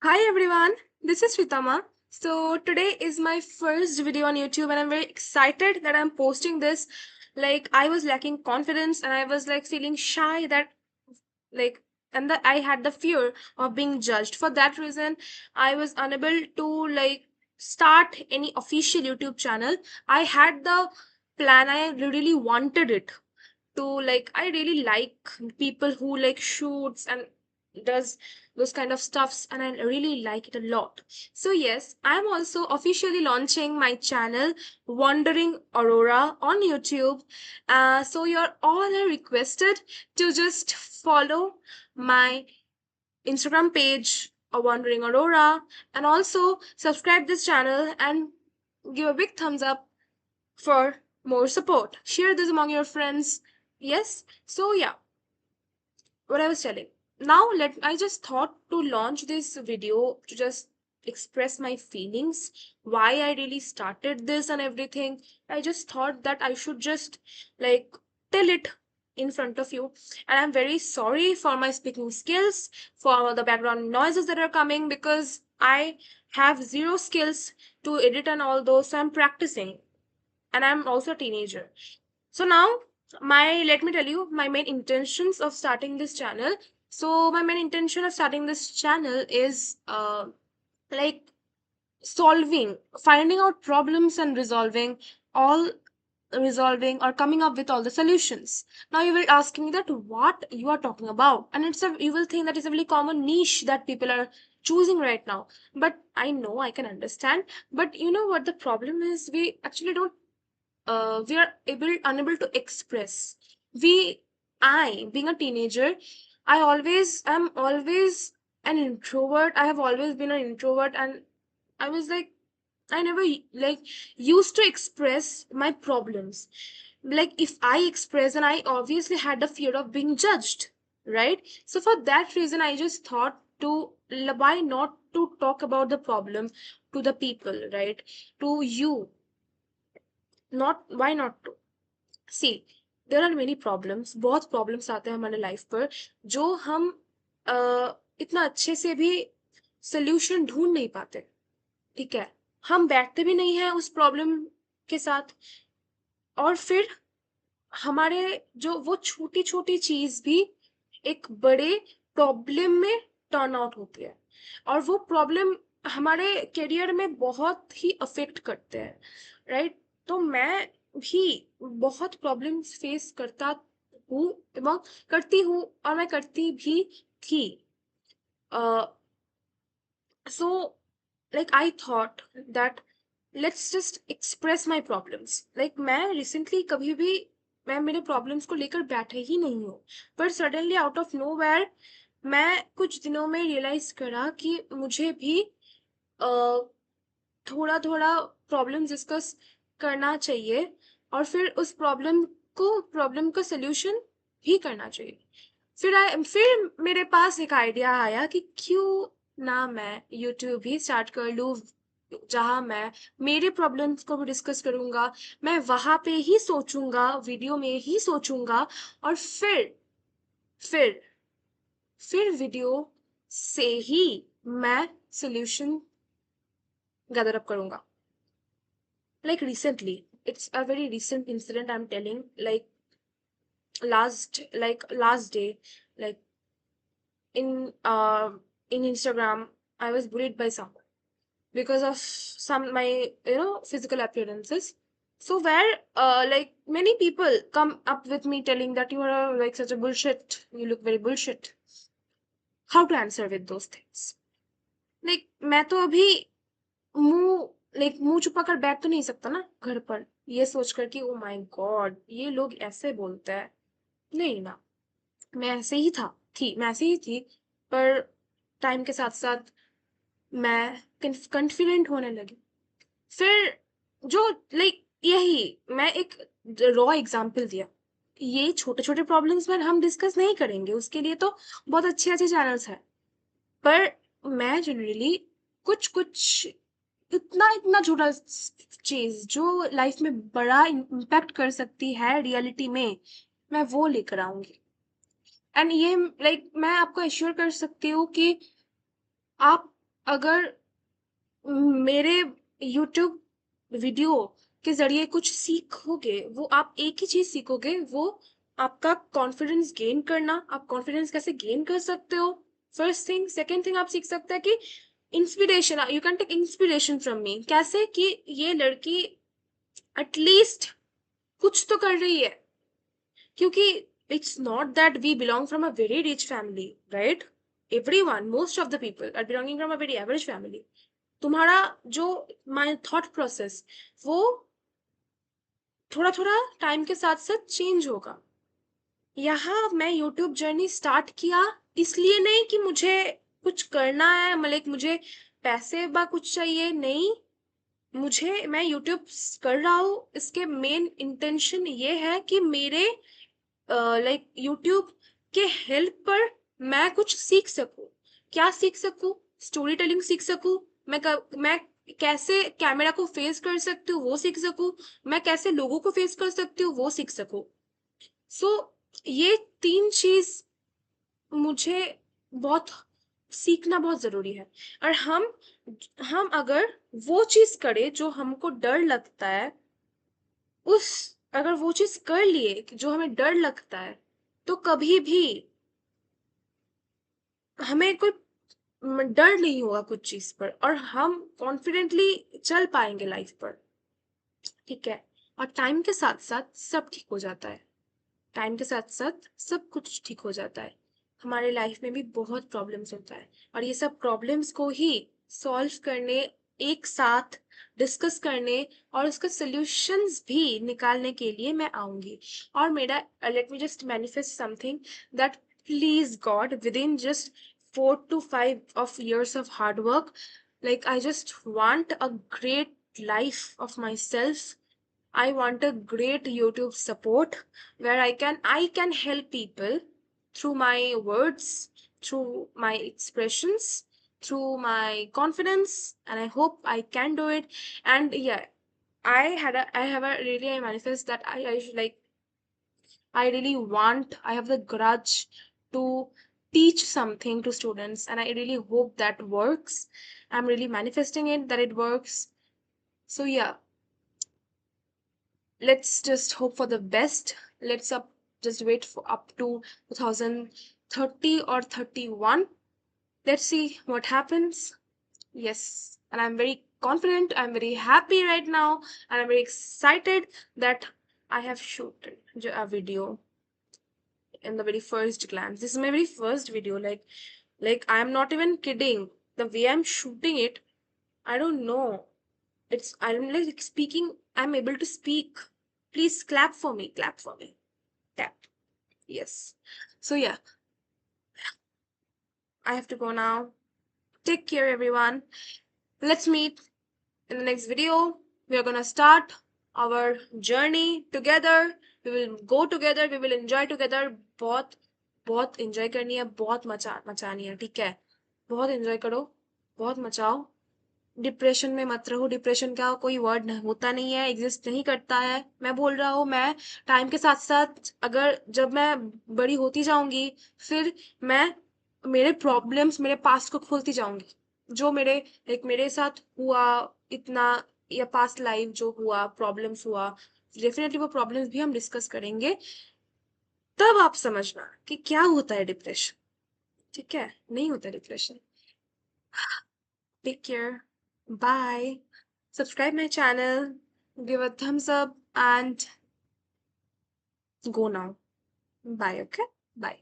Hi everyone, this is Shritama. So today is my first video on YouTube and I'm very excited that I'm posting this. Like I was lacking confidence and I was like feeling shy that like and that I had the fear of being judged. For that reason, I was unable to start any official YouTube channel. I had the plan, I really wanted it to I really like people who shoots and does those kind of stuffs and I really like it a lot. So yes, I'm also officially launching my channel Wandering Aurora on YouTube. So you're all are requested to just follow my Instagram page Wandering Aurora and also subscribe this channel and give a big thumbs up for more support. Share this among your friends. Yes. So yeah, what I was telling. Now let I just thought to launch this video to just express my feelings, why I really started this and everything. I just thought that I should just like tell it in front of you. And I'm very sorry for my speaking skills, for the background noises that are coming because I have zero skills to edit and all those. So I'm practicing and I'm also a teenager. So now my let me tell you my main intentions of starting this channel. So my main intention of starting this channel is like solving, finding out problems and all resolving or coming up with all the solutions. Now you will ask me that what you are talking about, and you will think that is a really common niche that people are choosing right now. But I know I can understand. But you know what the problem is? We actually don't we are unable to express. We I being a teenager, I'm always an introvert. I have always been an introvert and I was I never used to express my problems. Like if I express, and I obviously had the fear of being judged, right? So for that reason I just thought to why not to talk about the problem to the people, right? To you, not why not to see there are many problems, बहुत problems आते हैं हमारे life पर जो हम इतना अच्छे से भी सोल्यूशन ढूंढ नहीं पाते. ठीक है, हम बैठते भी नहीं हैं उस प्रॉब्लम के साथ और फिर हमारे जो वो छोटी छोटी चीज भी एक बड़े प्रॉब्लम में टर्न आउट होती है और वो प्रॉब्लम हमारे करियर में बहुत ही अफेक्ट करते हैं, राइट? तो मैं भी बहुत प्रॉब्लम्स फेस करता हूँ एवं करती हूँ और मैं करती भी थी. सो I thought that let's just express my problems. मैं रिसेंटली कभी भी मैं मेरे प्रॉब्लम्स को लेकर बैठे ही नहीं हूँ, पर सडनली आउट ऑफ नोवेयर मैं कुछ दिनों में रियलाइज करा कि मुझे भी थोड़ा थोड़ा प्रॉब्लम डिस्कस करना चाहिए और फिर उस प्रॉब्लम का सोल्यूशन भी करना चाहिए. फिर मेरे पास एक आइडिया आया कि क्यों ना मैं यूट्यूब भी स्टार्ट कर लूँ जहाँ मैं मेरे प्रॉब्लम्स को भी डिस्कस करूंगा. मैं वहां पे ही सोचूंगा, वीडियो में ही सोचूंगा और फिर फिर वीडियो से ही मैं सोल्यूशन गैदर अप करूंगा. Recently, it's a very recent incident I'm telling. Last day, like in uh in Instagram, I was bullied by someone because of some my physical appearances. So where many people come up with me telling that you are such a bullshit, you look very bullshit. How to answer with those things? मैं तो अभी मुंह छुपा कर बैठ तो नहीं सकता ना घर पर ये सोचकर कि ओ माय गॉड ये लोग ऐसे बोलते हैं. नहीं ना, मैं ऐसे ही मैं ऐसे ही थी. पर टाइम के साथ साथ मैं कॉन्फिडेंट होने लगी. फिर जो यही मैं एक रॉ एग्जांपल दिया. ये छोटे छोटे प्रॉब्लम्स पर हम डिस्कस नहीं करेंगे, उसके लिए तो बहुत अच्छे अच्छे चैनल्स हैं. पर मैं जनरली कुछ कुछ इतना इतना छोटा चीज जो लाइफ में बड़ा इम्पैक्ट कर सकती है रियलिटी में, मैं वो लेकर आऊंगी. एंड ये मैं आपको एश्योर कर सकती हूँ कि आप अगर मेरे यूट्यूब वीडियो के ज़रिए कुछ सीखोगे, वो आप एक ही चीज़ सीखोगे, वो आपका कॉन्फिडेंस गेन करना, आप कॉन्फिडेंस कैसे गेन कर सकते हो, फर्स्ट थिंग। सेकंड थिंग आप सीख सकते हैं कि inspiration, you can take inspiration from me, कैसे कि ये लड़की एटलीस्ट कुछ तो कर रही है, क्योंकि it's not that we belong from a very rich family, right? Everyone, most of the people are belonging from a very average family. तुम्हारा जो माय थॉट प्रोसेस, वो थोड़ा थोड़ा टाइम के साथ साथ चेंज होगा। यहाँ मैं यूट्यूब जर्नी स्टार्ट किया इसलिए नहीं कि मुझे कुछ करना है, मतलब मुझे पैसे बा कुछ चाहिए, नहीं। मुझे, मैं यूट्यूब कर रहा हूँ, इसके मेन इंटेंशन ये है कि मेरे लाइक यूट्यूब के हेल्प पर मैं कुछ सीख सकूं। क्या सीख सकूं? स्टोरी टेलिंग सीख सकूं। मैं कैसे कैमरा को फेस कर सकती हूँ वो सीख सकूं। मैं कैसे लोगों को फेस कर सकती हूँ वो सीख सकूं। सो ये तीन चीज मुझे बहुत सीखना बहुत जरूरी है। और हम अगर वो चीज करें जो हमको डर लगता है, उस अगर वो चीज कर लिए कि जो हमें डर लगता है, तो कभी भी हमें कोई डर नहीं होगा कुछ चीज पर, और हम कॉन्फिडेंटली चल पाएंगे लाइफ पर। ठीक है? और टाइम के साथ साथ सब ठीक हो जाता है। टाइम के साथ साथ सब कुछ ठीक हो जाता है। हमारे लाइफ में भी बहुत प्रॉब्लम्स होता है, और ये सब प्रॉब्लम्स को ही सॉल्व करने, एक साथ डिस्कस करने और उसका सॉल्यूशंस भी निकालने के लिए मैं आऊंगी। और मेरा, let me just manifest something, that please God, with in just 4 to 5 of years of hard work, like I just want a great life of myself. I want a great YouTube support where I can help people through my words, through my expressions, through my confidence, and I hope I can do it. And yeah, I have a really, I manifest that I should, like, I really want, I have the grudge to teach something to students, and I really hope that works. I'm really manifesting it that it works. So yeah, let's just hope for the best. Let's just wait for up to 2030 or 31. Let's see what happens. Yes, and I'm very confident, I'm very happy right now, and I'm very excited that I have shot a video in the very first glance. This is my very first video. Like I'm not even kidding. The way I'm shooting it, I don't know. I'm like speaking, I'm able to speak. Please clap for me. Clap for me. Tap. Yes. So yeah, I have to go now. Take care, everyone. Let's meet in the next video. We are gonna start our journey together. We will go together. We will enjoy together. बहुत बहुत enjoy करनी है, बहुत मचानी है, ठीक है? बहुत enjoy करो, बहुत मचाओ। डिप्रेशन में मत रहो। डिप्रेशन का कोई वर्ड होता नहीं है, एग्जिस्ट नहीं करता है। मैं बोल रहा हूँ, मैं टाइम के साथ साथ, अगर जब मैं बड़ी होती जाऊंगी, फिर मैं मेरे प्रॉब्लम्स, मेरे पास्ट को खोलती जाऊंगी, जो मेरे, एक मेरे साथ हुआ इतना, या पास्ट लाइफ जो हुआ, प्रॉब्लम्स हुआ, डेफिनेटली वो प्रॉब्लम्स भी हम डिस्कस करेंगे। तब आप समझना कि क्या होता है डिप्रेशन। ठीक है? नहीं होता depression. Take care. Bye. Subscribe my channel. Give a thumbs up and go now. Bye. Okay? Bye.